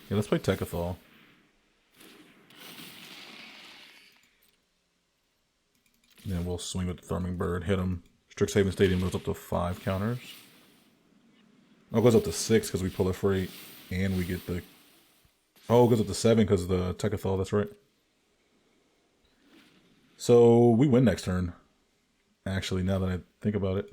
Yeah, let's play Tekuthal. And we'll swing with the Thrumming Bird, hit him. Strixhaven Stadium goes up to 5 counters. Oh, it goes up to 6 because we proliferate, and we get the... Oh, it goes up to 7 because of the Tekuthal, that's right. So, we win next turn. Actually, now that I think about it.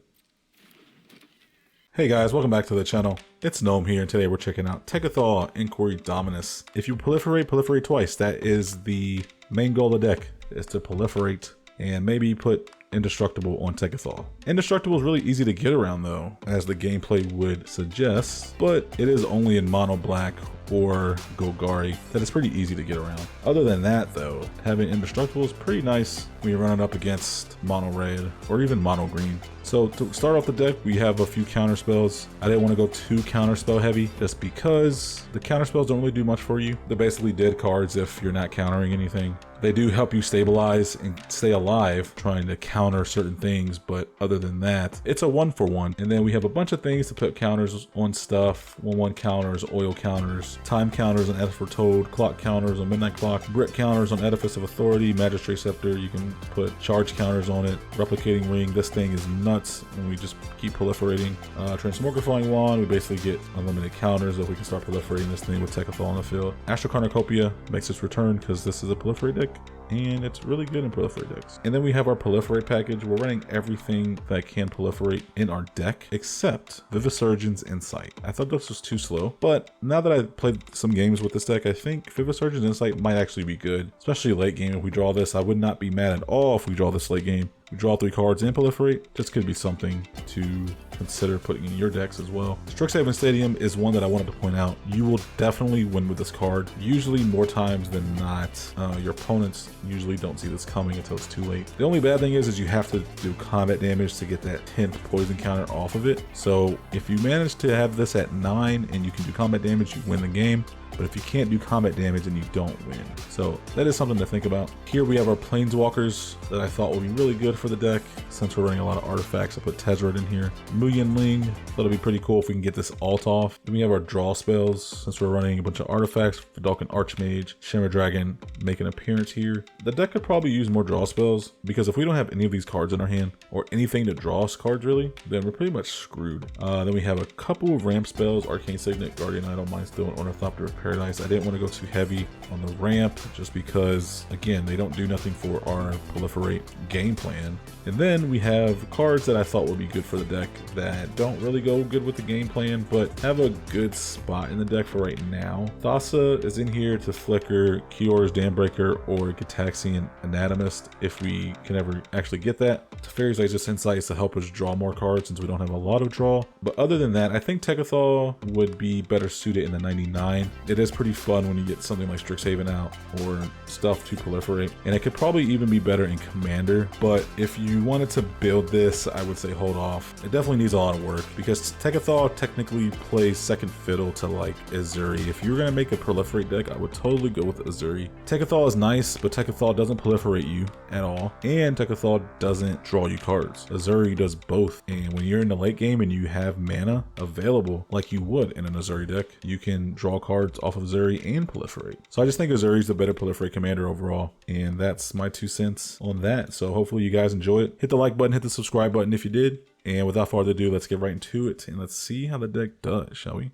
Hey guys, welcome back to the channel. It's Gnome here, and today we're checking out Tekuthal Inquiry Dominus. If you proliferate twice. That is the main goal of the deck, is to proliferate and maybe put Indestructible on Tekuthal. Indestructible is really easy to get around though, as the gameplay would suggest, but it is only in mono black or Golgari that it's pretty easy to get around. Other than that though, having Indestructible is pretty nice when you run it up against mono red or even mono green. So to start off the deck, we have a few counter spells. I didn't want to go too counter spell heavy just because the counter spells don't really do much for you. They're basically dead cards if you're not countering anything. They do help you stabilize and stay alive trying to counter certain things, but other than that, it's a 1-for-1. And then we have a bunch of things to put counters on stuff. 1/1 counters, oil counters, time counters on Edifice Foretold, clock counters on Midnight Clock, brick counters on Edifice of Authority, Magistrate Scepter. You can put charge counters on it. Replicating Ring, this thing is nuts, and we just keep proliferating. Transmogrifying Wand, we basically get unlimited counters if we can start proliferating this thing with Tekuthal on the field. Astral Cornucopia makes its return because this is a proliferate deck, and it's really good in proliferate decks. And then we have our proliferate package. We're running everything that can proliferate in our deck except Vivisurgeon's Insight. I thought this was too slow, but now that I've played some games with this deck, I think Vivisurgeon's Insight might actually be good, especially late game. If we draw this, I would not be mad at all if we draw this late game. We draw 3 cards and proliferate. This could be something to consider putting in your decks as well. Strixhaven Stadium is one that I wanted to point out. You will definitely win with this card, usually more times than not. Your opponents usually don't see this coming until it's too late. The only bad thing is you have to do combat damage to get that 10th poison counter off of it. So if you manage to have this at 9 and you can do combat damage, you win the game. But if you can't do combat damage, then you don't win. So that is something to think about. Here we have our Planeswalkers that I thought would be really good for the deck. Since we're running a lot of artifacts, I put Tezzeret in here. Muyan Ling, thought it'd be pretty cool if we can get this alt off. Then we have our draw spells. Since we're running a bunch of artifacts, Vidalcan Archmage, Shimmer Dragon make an appearance here. The deck could probably use more draw spells, because if we don't have any of these cards in our hand, or anything to draw us cards really, then we're pretty much screwed. Then we have a couple of ramp spells, Arcane Signet, Guardian Idol, Mindstone, Ornithopter, Paradise. I didn't want to go too heavy on the ramp just because, again, they don't do nothing for our proliferate game plan. And then we have cards that I thought would be good for the deck that don't really go good with the game plan, but have a good spot in the deck for right now. Thassa is in here to flicker Kior's Dambreaker or Gitaxian Anatomist if we can ever actually get that. Teferi's Aegis Insight is to help us draw more cards since we don't have a lot of draw. But other than that, I think Tekuthal would be better suited in the 99. It is pretty fun when you get something like Strixhaven out or stuff to proliferate, and it could probably even be better in Commander. But if you wanted to build this, I would say hold off. It definitely needs a lot of work because Tekuthal technically plays second fiddle to like Azuri. If you were gonna make a proliferate deck, I would totally go with Azuri. Tekuthal is nice, but Tekuthal doesn't proliferate you at all, and Tekuthal doesn't draw you cards. Azuri does both, and when you're in the late game and you have mana available like you would in an Azuri deck, you can draw cards off of Azuri and proliferate. So I just think Azuri is the better proliferate commander overall, and that's my 2 cents on that. So hopefully you guys enjoy it. Hit the like button, hit the subscribe button if you did, and without further ado, let's get right into it and let's see how the deck does, shall we?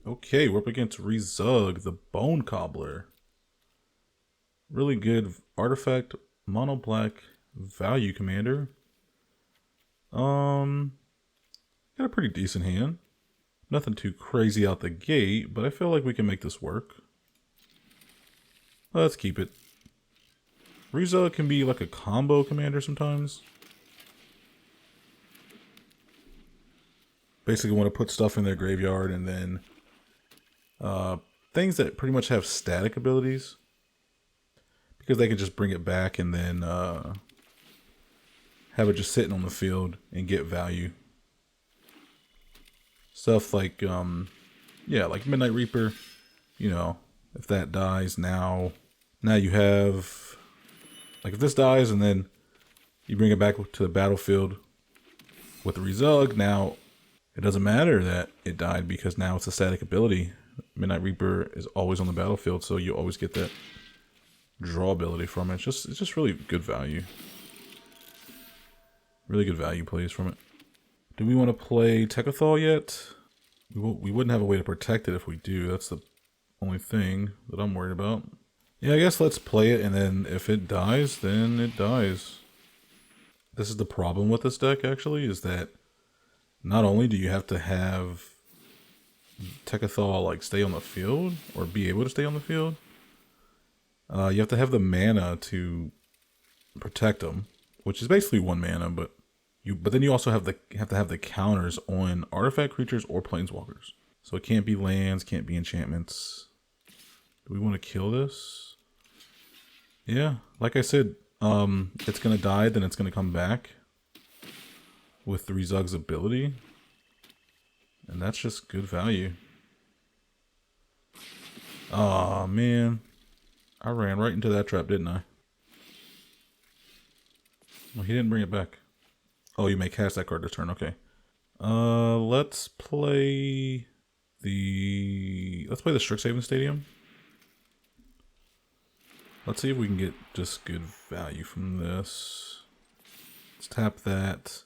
Okay, we're up against Rezug, the Bone Cobbler. Really good artifact, mono black value commander. Got a pretty decent hand. Nothing too crazy out the gate, but I feel like we can make this work. Let's keep it. Rezug can be like a combo commander sometimes. Basically want to put stuff in their graveyard and then things that pretty much have static abilities, because they can just bring it back and then have it just sitting on the field and get value. Stuff like, yeah, like Midnight Reaper, you know, if that dies now you have, like if this dies and then you bring it back to the battlefield with the Rezug, now it doesn't matter that it died because now it's a static ability. Midnight Reaper is always on the battlefield, so you always get that draw ability from it. It's just really good value. Really good value plays from it. Do we want to play Tekuthal yet? We wouldn't have a way to protect it if we do. That's the only thing that I'm worried about. Yeah, I guess let's play it, and then if it dies, then it dies. This is the problem with this deck, actually, is that not only do you have to have Tekuthal like stay on the field, or be able to stay on the field, you have to have the mana to protect them, which is basically 1 mana, but then you also have to have the counters on artifact creatures or planeswalkers. So it can't be lands, can't be enchantments. Do we want to kill this? Yeah, like I said, it's gonna die, then it's gonna come back with the Rezug's ability, and that's just good value. Oh man, I ran right into that trap, didn't I? Well, he didn't bring it back. Oh, you may cast that card this turn. Okay. Let's play the Strixhaven Stadium. Let's see if we can get just good value from this. Let's tap that.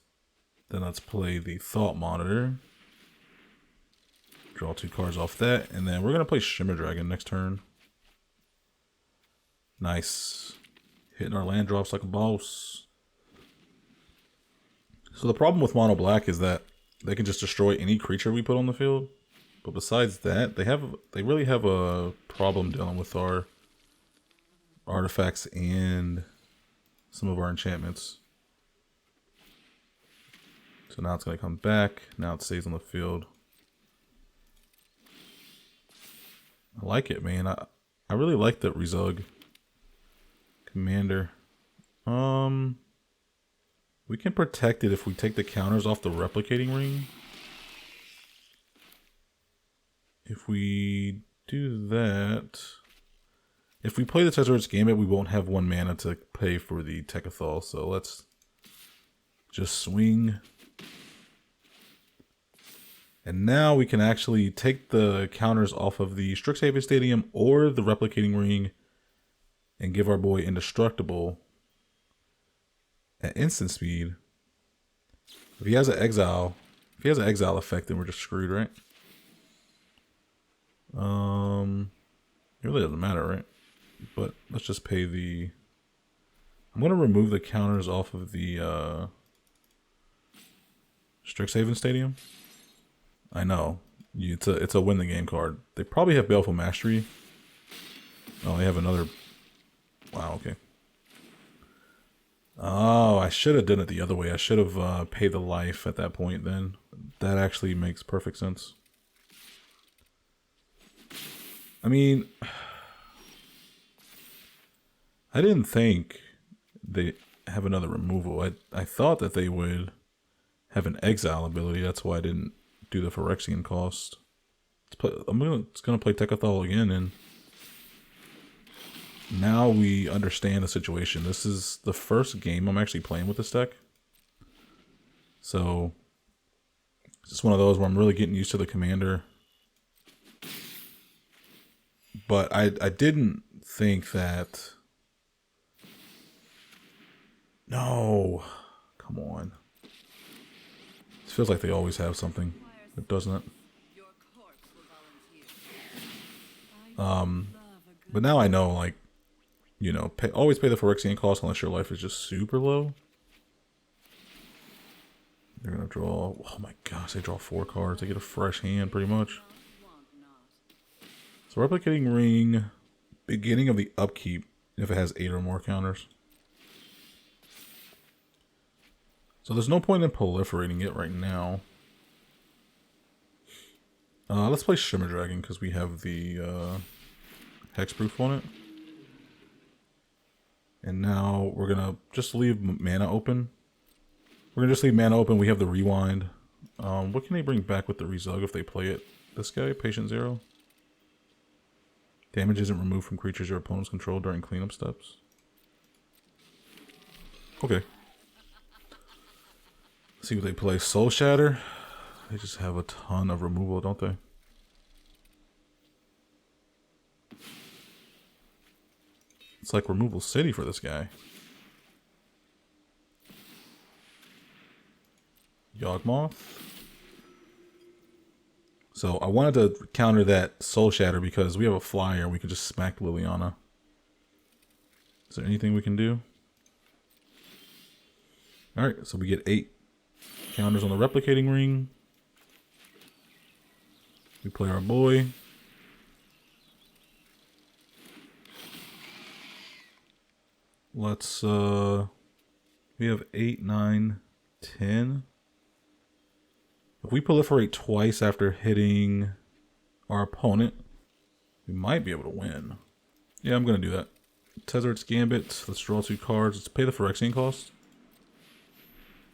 Then let's play the Thought Monitor. Draw 2 cards off that, and then we're gonna play Shimmer Dragon next turn. Nice. Hitting our land drops like a boss. So the problem with mono black is that they can just destroy any creature we put on the field. But besides that, they really have a problem dealing with our artifacts and some of our enchantments. So now it's going to come back. Now it stays on the field. I like it, man. I really like that Rezug commander. We can protect it if we take the counters off the replicating ring. If we do that, if we play the Tezzer's Gambit, we won't have 1 mana to pay for the Tekuthal. So let's just swing. And now we can actually take the counters off of the Strixhaven Stadium or the replicating ring and give our boy indestructible at instant speed. If he has an exile effect, then we're just screwed, right? It really doesn't matter, right? But let's just pay the... I'm going to remove the counters off of the Strixhaven Stadium. I know. It's a win the game card. They probably have Baleful Mastery. Oh, they have another... Wow, okay. Oh, I should have done it the other way. I should have paid the life at that point then. That actually makes perfect sense. I mean, I didn't think they have another removal. I thought that they would have an exile ability. That's why I didn't do the phyrexian cost. It's gonna play Tekuthal again, and now we understand the situation. This is the first game I'm actually playing with this deck. So it's just one of those where I'm really getting used to the commander. But I didn't think that... No. Come on. It feels like they always have something. It doesn't it? But now I know, like, you know, always pay the phyrexian cost unless your life is just super low. They're gonna draw... Oh my gosh, they draw 4 cards. They get a fresh hand, pretty much. So replicating ring, beginning of the upkeep, if it has 8 or more counters. So there's no point in proliferating it right now. Let's play Shimmer Dragon because we have the hexproof on it. And now we're gonna just leave mana open. We're gonna just leave mana open. We have the rewind. What can they bring back with the Rezug if they play it? This guy, Patient 0. Damage isn't removed from creatures your opponents control during cleanup steps. Okay. Let's see what they play. Soul Shatter. They just have a ton of removal, don't they? It's like removal city for this guy. Yawgmoth. So I wanted to counter that Soul Shatter because we have a flyer and we can just smack Liliana. Is there anything we can do? Alright, so we get 8 counters on the replicating ring. We play our boy. Let's we have 8, 9, 10. If we proliferate twice after hitting our opponent, we might be able to win. Yeah, I'm gonna do that. Tezzert's Gambit. Let's draw 2 cards. Let's pay the phyrexian cost.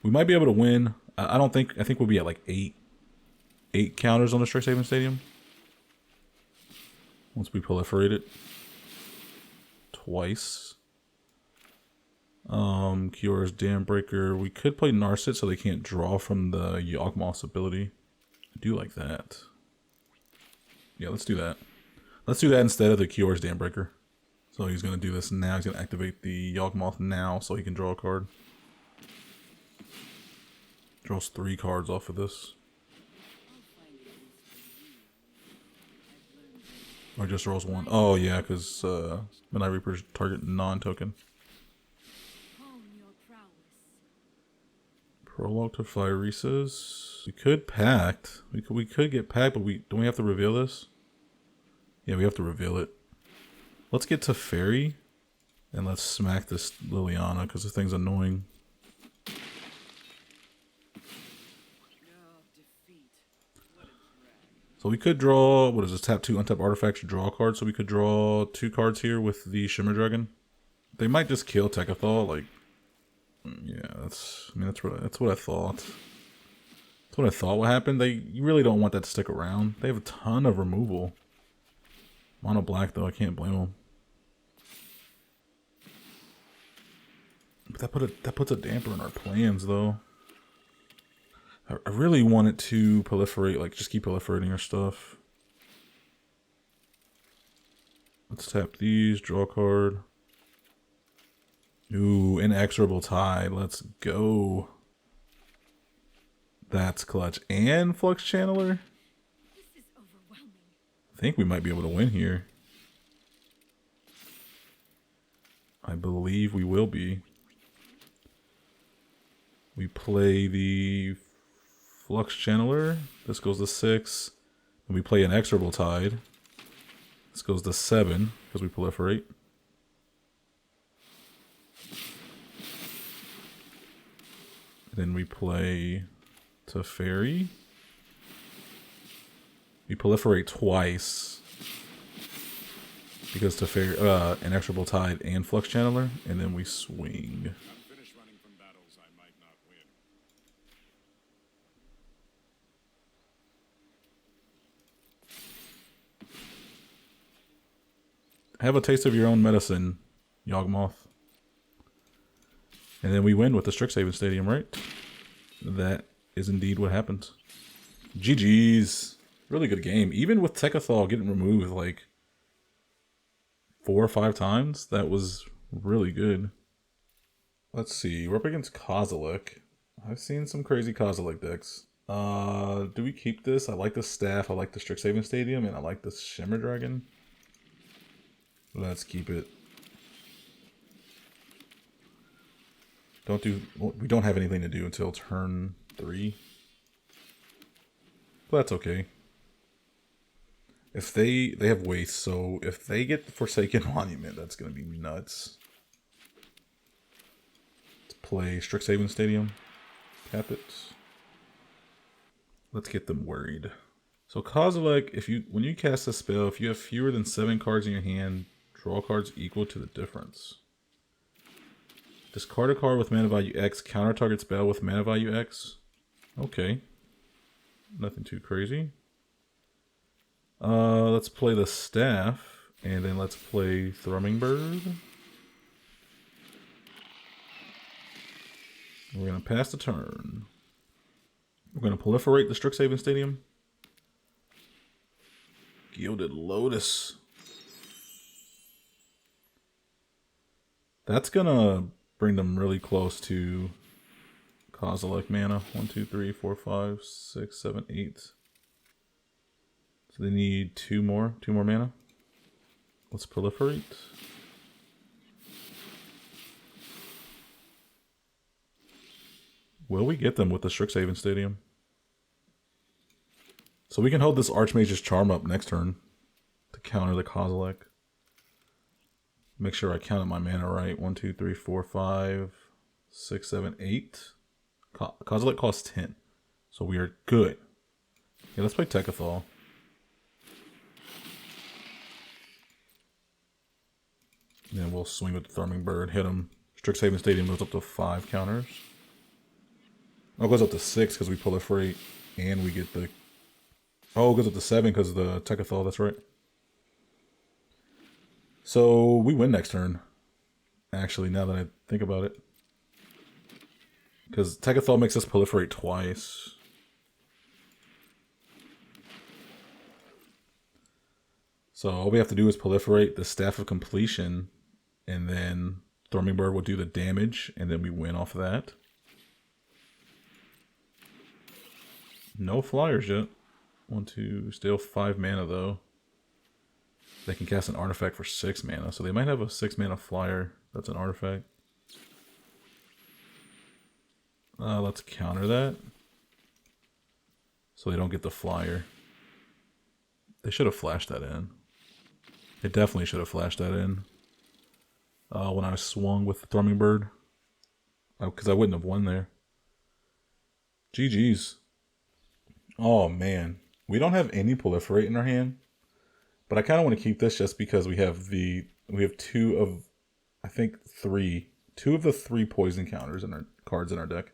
We might be able to win. I think we'll be at like 8 counters on the Strixhaven Stadium. Once we proliferate it twice. Kiyora's Dam Breaker. We could play Narset so they can't draw from the Yawgmoth's ability. I do like that. Yeah, let's do that. Let's do that instead of the Kiyora's Dam Breaker. So he's going to do this now. He's going to activate the Yawgmoth now so he can draw a card. Draws 3 cards off of this. Or just draws 1. Oh yeah, because Midnight Reaper's target non-token. Prologue to Phyrexian. We could Pact. We could get Pact, but don't we have to reveal this? Yeah, we have to reveal it. Let's get to Fairy, and let's smack this Liliana because this thing's annoying. So we could draw, what is this, tap 2, untap artifacts, draw a card. So we could draw 2 cards here with the Shimmer Dragon. They might just kill Tekuthal, like, yeah, that's what I thought. That's what I thought would happen. You really don't want that to stick around. They have a ton of removal. Mono black though, I can't blame them. But that puts a damper in our plans though. I really want it to proliferate, like just keep proliferating our stuff. Let's tap these, draw a card. Ooh, Inexorable Tide. Let's go. That's clutch. And Flux Channeler? This is overwhelming. I think we might be able to win here. I believe we will be. We play the Flux Channeler. This goes to 6. And we play Inexorable Tide. This goes to 7 because we proliferate. Then we play Teferi. We proliferate twice because Teferi, Inexorable Tide and Flux Channeler, and then we swing. I'm finished running from battles I might not win. Have a taste of your own medicine, Yawgmoth. And then we win with the Strixhaven Stadium, right? That is indeed what happens. GG's. Really good game. Even with Tekuthal getting removed like 4 or 5 times, that was really good. Let's see. We're up against Kozilek. I've seen some crazy Kozilek decks. Do we keep this? I like the staff. I like the Strixhaven Stadium. And I like the Shimmer Dragon. Let's keep it. We don't have anything to do until turn 3. But that's okay. If they have waste, so if they get the Forsaken Monument, that's gonna be nuts. Let's play Strixhaven Stadium. Tap it. Let's get them worried. So Kozilek, when you cast a spell, if you have fewer than 7 cards in your hand, draw cards equal to the difference. Discard a card with mana value X, counter target spell with mana value X. Okay. Nothing too crazy. Let's play the staff, and then let's play Thrumming Bird. We're going to pass the turn. We're going to proliferate the Strixhaven Stadium. Gilded Lotus. That's gonna bring them really close to Kozilek mana. 1, 2, 3, 4, 5, 6, 7, 8. So they need two more mana. Let's proliferate. Will we get them with the Strixhaven Stadium? So we can hold this Archmage's Charm up next turn to counter the Kozilek. Make sure I counted my mana right. 1, 2, 3, 4, 5, 6, 7, 8. Kozilek costs 10. So we are good. Yeah, let's play Tekuthal. And we'll swing with the Thrumming Bird, hit him. Strixhaven Stadium goes up to 5 counters. Oh, it goes up to 6 because we proliferate and we get the... Oh, it goes up to 7 because of the Tekuthal, that's right. So we win next turn. Actually, now that I think about it. Because Tekuthal makes us proliferate twice. So all we have to do is proliferate the Staff of Completion, and then Thrumming Bird will do the damage, and then we win off of that. No flyers yet. 1, 2, still 5 mana though. They can cast an artifact for 6 mana, so they might have a 6 mana flyer that's an artifact. Let's counter that. So they don't get the flyer. They should have flashed that in. They definitely should have flashed that in. When I swung with the Thrumming Bird. Because I wouldn't have won there. GG's. Oh man. We don't have any proliferate in our hand. But I kind of want to keep this just because we have two of the 3 poison counters in our cards in our deck.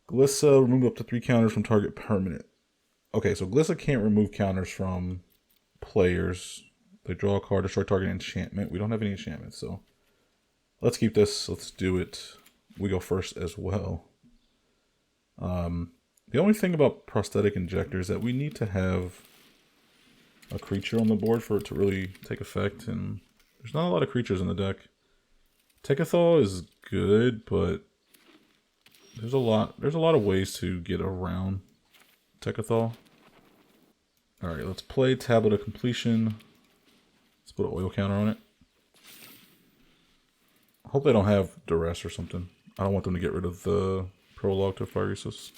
Glissa, remove up to 3 counters from target permanent. Okay, so Glissa can't remove counters from players. They draw a card, destroy target enchantment. We don't have any enchantments, so let's keep this. Let's do it. We go first as well. The only thing about prosthetic injector is that we need to have a creature on the board for it to really take effect, and there's not a lot of creatures in the deck. Tekuthal is good, but there's a lot of ways to get around Tekuthal. Alright, let's play Tablet of Completion. Let's put an oil counter on it. I hope they don't have duress or something. I don't want them to get rid of the prologue to phyrexian.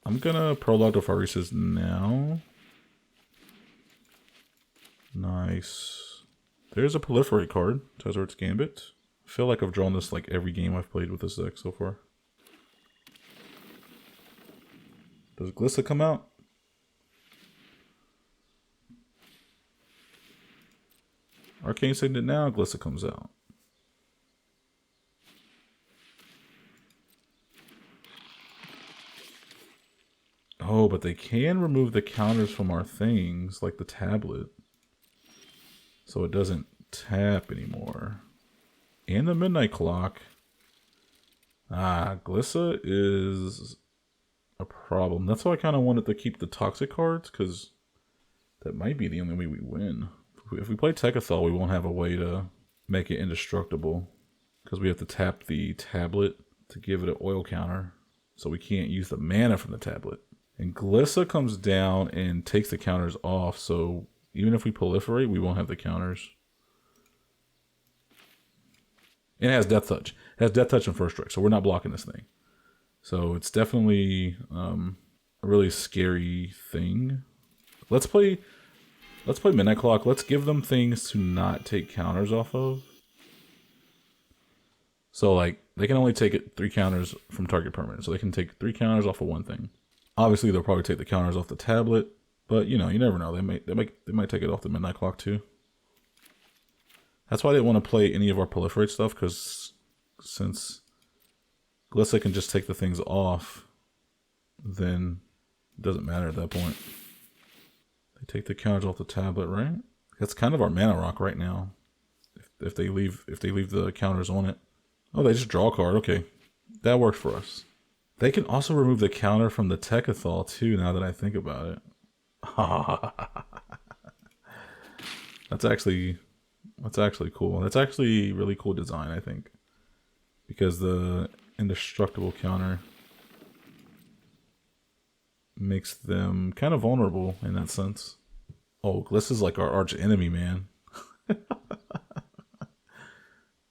I'm gonna prologue to phyrexian now. Nice. There's a proliferate card, Tezzert's Gambit. I feel like I've drawn this like every game I've played with this deck so far. Does Glissa come out? Arcane Signet now, Glissa comes out. Oh, but they can remove the counters from our things, like the tablet. So it doesn't tap anymore. And the Midnight Clock. Glissa is a problem. That's why I kind of wanted to keep the toxic cards, because that might be the only way we win. If we play Tekuthal, we won't have a way to make it indestructible, because we have to tap the tablet to give it an oil counter, so we can't use the mana from the tablet. And Glissa comes down and takes the counters off, so even if we proliferate, we won't have the counters. And it has Death Touch. It has Death Touch and First Strike, so we're not blocking this thing. So it's definitely a really scary thing. Let's play Midnight Clock. Let's give them things to not take counters off of. So like they can only take 3 counters from target permanent. So they can take 3 counters off of one thing. Obviously they'll probably take the counters off the tablet, but you know, you never know. They might take it off the Midnight Clock too. That's why I didn't want to play any of our proliferate stuff, because since Glissa can just take the things off, then it doesn't matter at that point. They take the counters off the tablet, right? That's kind of our mana rock right now. If they leave the counters on it. Oh, they just draw a card. Okay, that works for us. They can also remove the counter from the Tekuthal too, now that I think about it. That's actually That's actually cool. That's actually really cool design, I think. Because the indestructible counter makes them kind of vulnerable in that sense. Oh, Gliss is like our arch enemy, man.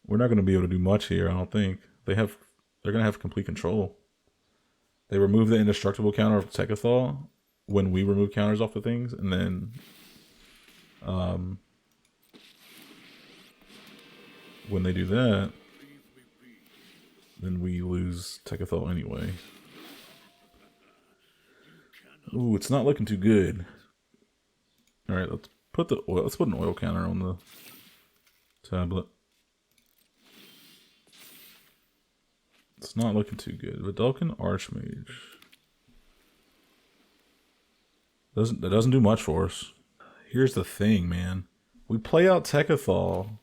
We're not going to be able to do much here, I don't think. They're going to have complete control. They remove the indestructible counter of Tekuthal when we remove counters off of things, and then when they do that, then we lose Tekuthal anyway. Ooh, it's not looking too good. All right, let's put an oil counter on the tablet. It's not looking too good. Vidalcan Archmage. That doesn't do much for us. Here's the thing, man. We play out Tekuthal.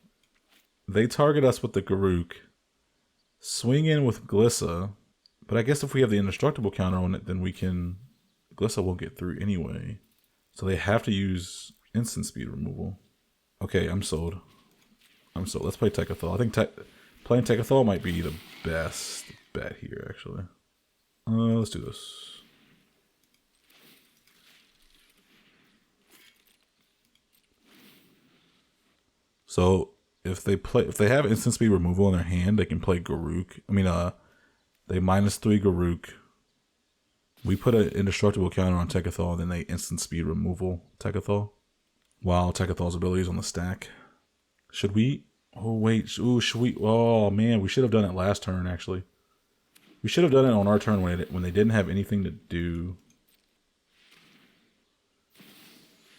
They target us with the Garruk. Swing in with Glissa. But I guess if we have the indestructible counter on it, then we can... Glissa won't get through anyway. So they have to use instant speed removal. Okay, I'm sold. Let's play Tekuthal. I think playing Tekuthal might be the best bet here, actually. Let's do this. So if they have instant speed removal in their hand, they can play Garruk. I mean, they -3 Garruk. We put an indestructible counter on Tekuthal, then they instant speed removal Tekuthal. While Tekuthal's ability is on the stack. Should we? Oh wait, ooh, should we? Oh man, we should have done it last turn. Actually, we should have done it on our turn when they didn't have anything to do.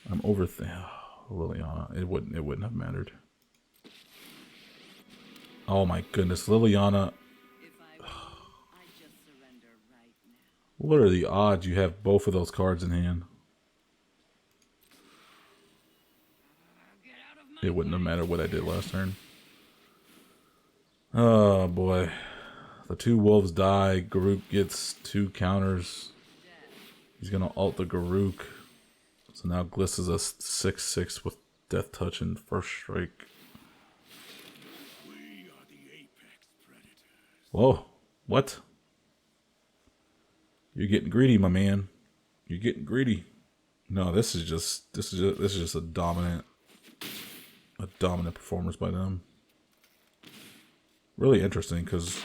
I'm Liliana. It wouldn't have mattered. Oh my goodness, Liliana. What are the odds you have both of those cards in hand? It wouldn't have mattered what I did last turn. Oh boy. The 2 wolves die. Garruk gets 2 counters. He's gonna ult the Garruk. So now Gliss is a 6/6 with Death Touch and First Strike. We are the apex predators. Whoa. What? You're getting greedy, my man. You're getting greedy. No, this is just a dominant performance by them. Really interesting, because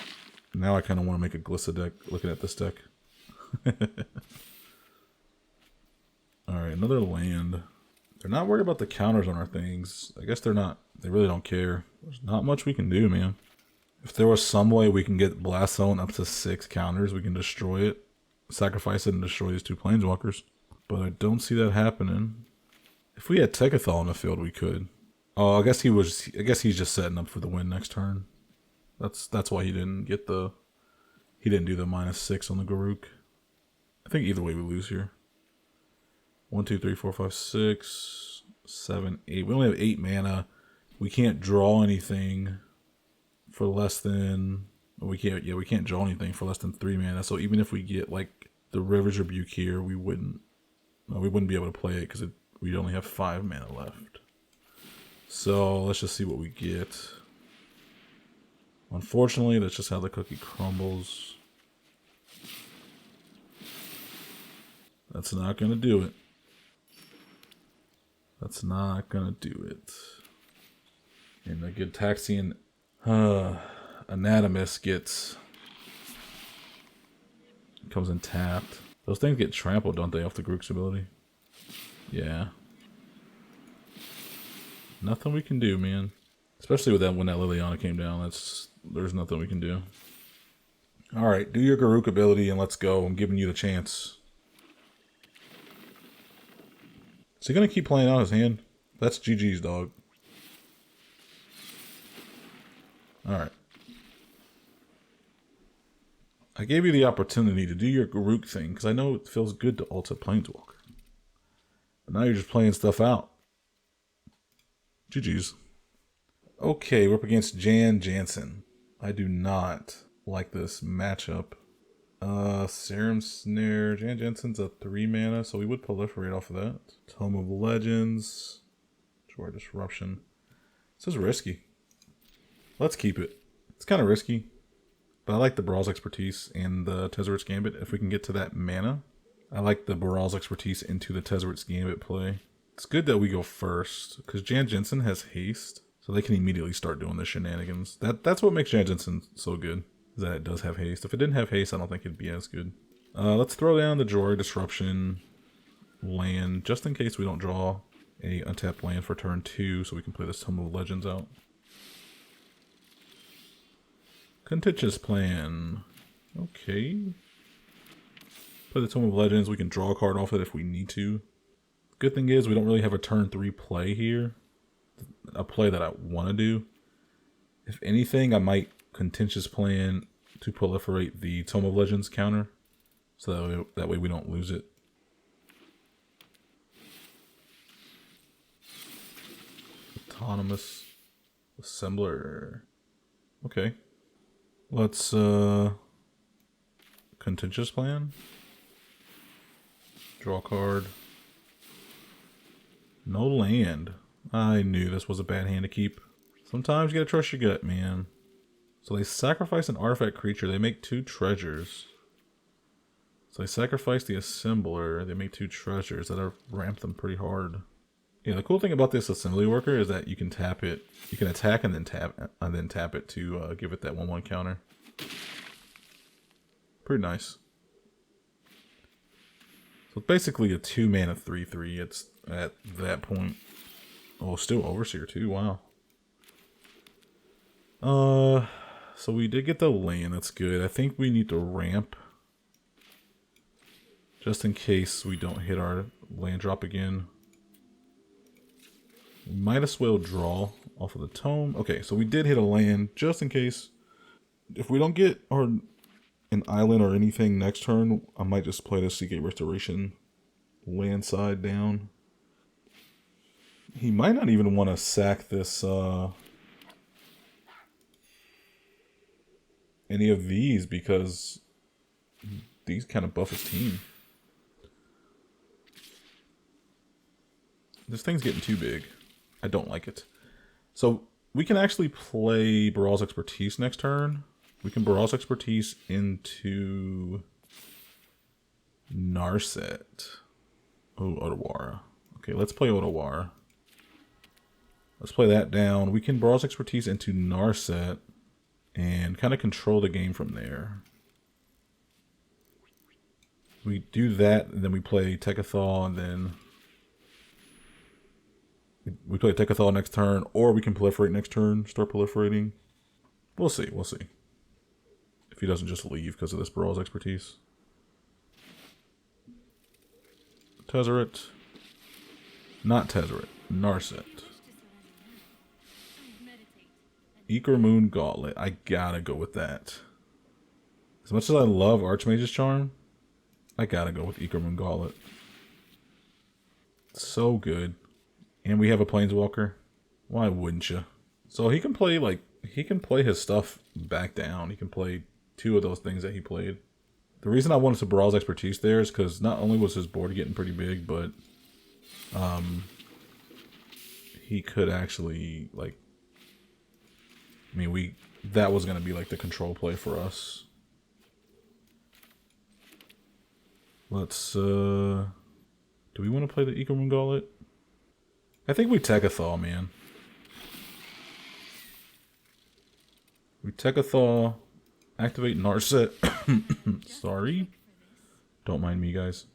now I kind of want to make a Glissa deck looking at this deck. Alright, another land. They're not worried about the counters on our things. I guess they're not. They really don't care. There's not much we can do, man. If there was some way we can get Blast Zone up to 6 counters, we can destroy it. Sacrifice it and destroy these 2 Planeswalkers. But I don't see that happening. If we had Tekuthal in the field, we could. Oh, I guess he's just setting up for the win next turn. That's why he didn't do the -6 on the Garruk. I think either way we lose here. 1, 2, 3, 4, 5, 6, 7, 8. We only have 8 mana. We can't draw anything for less than we can't draw anything for less than 3 mana. So even if we get like the River's Rebuke here, we wouldn't be able to play it because we'd only have 5 mana left. So let's just see what we get. Unfortunately, that's just how the cookie crumbles. That's not gonna do it. That's not gonna do it. And the Gitaxian Anatomist comes in tapped. Those things get trampled, don't they, off the Garruk's ability? Yeah. Nothing we can do, man. Especially with that when that Liliana came down. There's nothing we can do. Alright, do your Garruk ability and let's go. I'm giving you the chance. Is he gonna keep playing out his hand? That's GG's, dog. Alright. I gave you the opportunity to do your Garruk thing, because I know it feels good to ult a Planeswalker. But now you're just playing stuff out. GG's. Okay, we're up against Jan Jansen. I do not like this matchup. Serum Snare. Jan Jansen's a 3 mana, so we would proliferate off of that. Tome of Legends. Joy Disruption. This is risky. Let's keep it. It's kind of risky. But I like the Brawl's Expertise and the Tezzeret's Gambit. If we can get to that mana, I like the Brawl's Expertise into the Tezzeret's Gambit play. It's good that we go first, because Jan Jensen has haste, so they can immediately start doing the shenanigans. That's what makes Jan Jensen so good, is that it does have haste. If it didn't have haste, I don't think it'd be as good. Let's throw down the Joy Disruption land, just in case we don't draw a untapped land for turn 2, so we can play this Tome of Legends out. Contentious plan. Okay. Play the Tome of Legends. We can draw a card off it if we need to. Good thing is we don't really have a turn 3 play here. A play that I want to do. If anything, I might contentious plan to proliferate the Tome of Legends counter. So that way we don't lose it. Autonomous Assembler. Okay. Let's contentious plan. Draw a card. No land. I knew this was a bad hand to keep. Sometimes you gotta trust your gut, man. So they sacrifice an artifact creature. They make 2 treasures. So they sacrifice the Assembler. They make 2 treasures. That'll ramp them pretty hard. Yeah, the cool thing about this Assembly Worker is that you can tap it. You can attack and then tap it to give it that 1/1 counter. Pretty nice. So it's basically a 2 mana 3/3. It's at that point. Oh, still Overseer too. Wow. So we did get the land. That's good. I think we need to ramp, just in case we don't hit our land drop again. We might as well draw off of the tome. Okay, so we did hit a land, just in case. If we don't get an island or anything next turn, I might just play the Seagate Restoration land side down. He might not even want to sack this, any of these, because these kind of buff his team. This thing's getting too big. I don't like it. So we can actually play Brawl's Expertise next turn. We can Brawl's Expertise into Narset. Oh, Otawara. Okay, let's play Otawara. Let's play that down. We can Brawl's Expertise into Narset and kind of control the game from there. We do that, and then we play Tekuthal, and then we play Tekuthal next turn, or we can proliferate next turn, start proliferating. We'll see, we'll see. If he doesn't just leave because of this Brawl's Expertise. Tezzeret. Not Tezzeret. Narset. Eager Moon Gauntlet. I gotta go with that. As much as I love Archmage's Charm, I gotta go with Eager Moon Gauntlet. So good. And we have a Planeswalker. Why wouldn't you? So he can play, like, he can play his stuff back down. He can play 2 of those things that he played. The reason I wanted to Brawl's Expertise there is because not only was his board getting pretty big, but he could actually, like, I mean, that was going to be like the control play for us. Let's, do we want to play the Eager Moon Gauntlet? I think we Tekuthal, man. We Tekuthal, activate Narset. Sorry. Don't mind me, guys.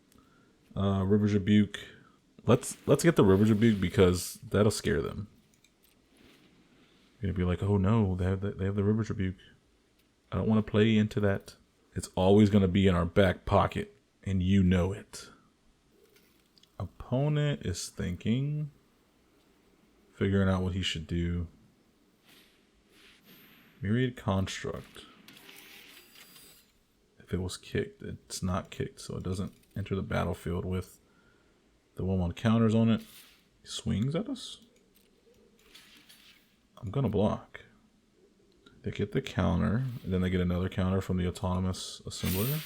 River's Rebuke. Let's get the River's Rebuke because that'll scare them. You're gonna be like, oh no, they have the River's Rebuke. I don't want to play into that. It's always gonna be in our back pocket, and you know it. Opponent is thinking, figuring out what he should do. Myriad Construct. If it was kicked, it's not kicked, so it doesn't enter the battlefield with the 1/1 counters on it. He swings at us. I'm gonna block. They get the counter, and then they get another counter from the Autonomous Assembler.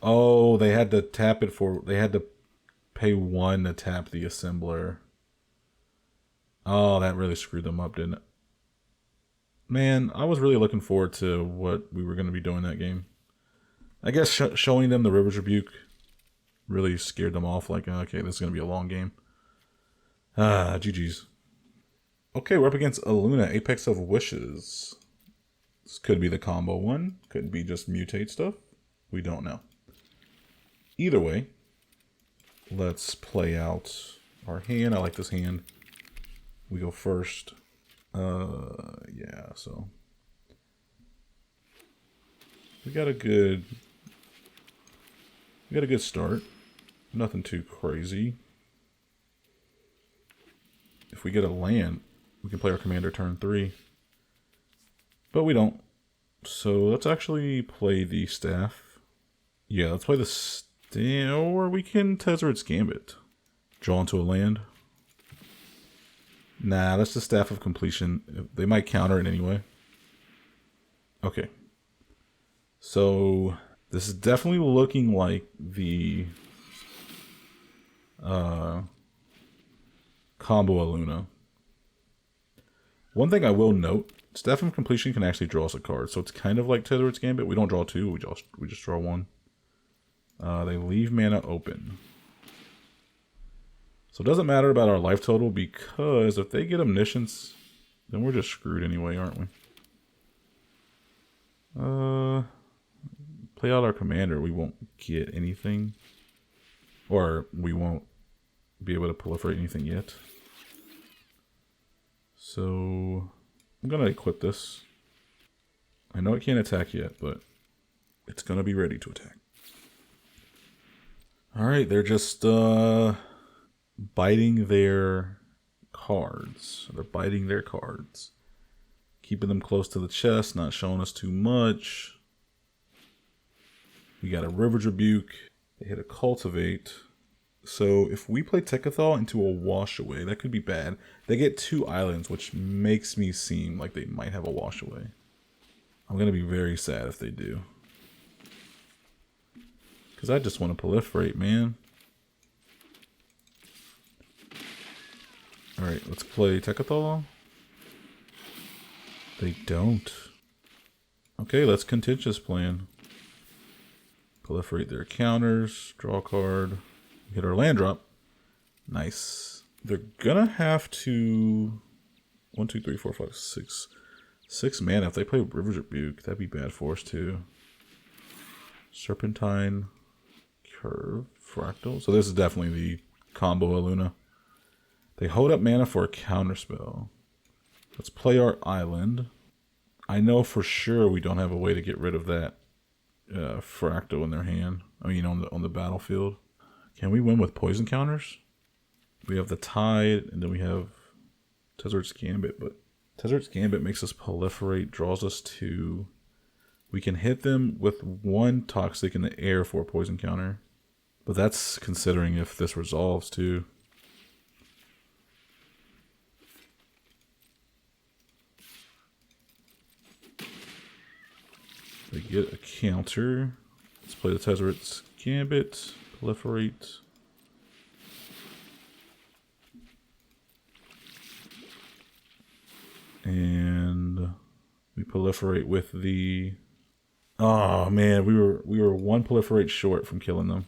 Oh, they had to tap it for, they had to Pay 1 to tap the assembler. Oh, that really screwed them up, didn't it? Man, I was really looking forward to what we were going to be doing that game. I guess showing them the River's Rebuke really scared them off. Like, okay, this is going to be a long game. GG's. Okay, we're up against Aluna, Apex of Wishes. This could be the combo one. Could be just mutate stuff. We don't know. Either way, let's play out our hand. I like this hand. We go first. Yeah, so we got a good start. Nothing too crazy. If we get a land, we can play our commander turn 3. But we don't. So let's actually play the staff. Yeah, let's play the staff, or we can Tezzer's Gambit. Draw into a land. Nah, that's the Staff of Completion. They might counter it anyway. Okay. So this is definitely looking like the combo Aluna. One thing I will note, Staff of Completion can actually draw us a card, so it's kind of like Tezzer's Gambit. We don't draw 2, we just draw 1. They leave mana open. So it doesn't matter about our life total, because if they get Omniscience, then we're just screwed anyway, aren't we? Play out our commander, we won't get anything. Or we won't be able to proliferate anything yet. So I'm going to equip this. I know it can't attack yet, but it's going to be ready to attack. Alright, they're just biting their cards. They're biting their cards. Keeping them close to the chest, not showing us too much. We got a River's Rebuke. They hit a Cultivate. So if we play Tekuthal into a Wash Away, that could be bad. They get 2 islands, which makes me seem like they might have a Wash Away. I'm going to be very sad if they do. Because I just want to proliferate, man. Alright, let's play Tekuthal. They don't. Okay, let's contentious plan. Proliferate their counters, draw a card, hit our land drop. Nice. They're gonna have to 1, 2, 3, 4, 5, 6. 6 mana. If they play River's Rebuke, that'd be bad for us too. Serpentine, Curve, Fractal. So this is definitely the combo Aluna. They hold up mana for a counterspell. Let's play our island. I know for sure we don't have a way to get rid of that Fractal in their hand. I mean, on the battlefield. Can we win with poison counters? We have the Tide, and then we have Tezzer's Gambit. But Tezzer's Gambit makes us proliferate, draws us 2. We can hit them with 1 Toxic in the air for a poison counter. But that's considering if this resolves too. They get a counter. Let's play the Tezzer's Gambit. Proliferate. And we proliferate with the... Oh man, we were 1 proliferate short from killing them.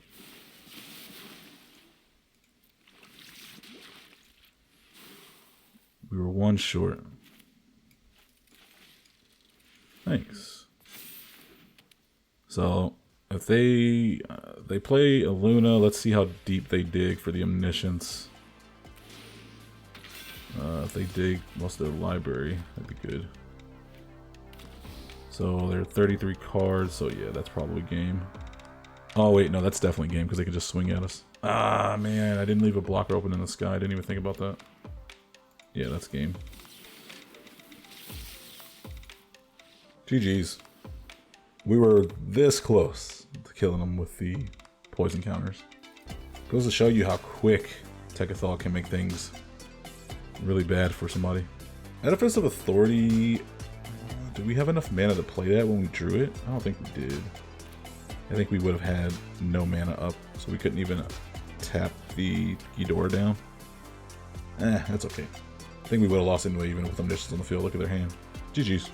We were 1 short. Thanks. So if they play Aluna, let's see how deep they dig for the Omniscience. If they dig most of their library, that'd be good. So they're 33 cards, so yeah, that's probably game. Oh wait, no, that's definitely game because they can just swing at us. Ah man, I didn't leave a blocker open in the sky. I didn't even think about that. Yeah, that's game. GG's. We were this close to killing them with the poison counters. Goes to show you how quick Tekuthal can make things really bad for somebody. Edifice of Authority. Did we have enough mana to play that when we drew it? I don't think we did. I think we would have had no mana up, so we couldn't even tap the Ghidorah down. That's okay. I think we would have lost anyway, even with Omniscience on the field. Look at their hand. GG's.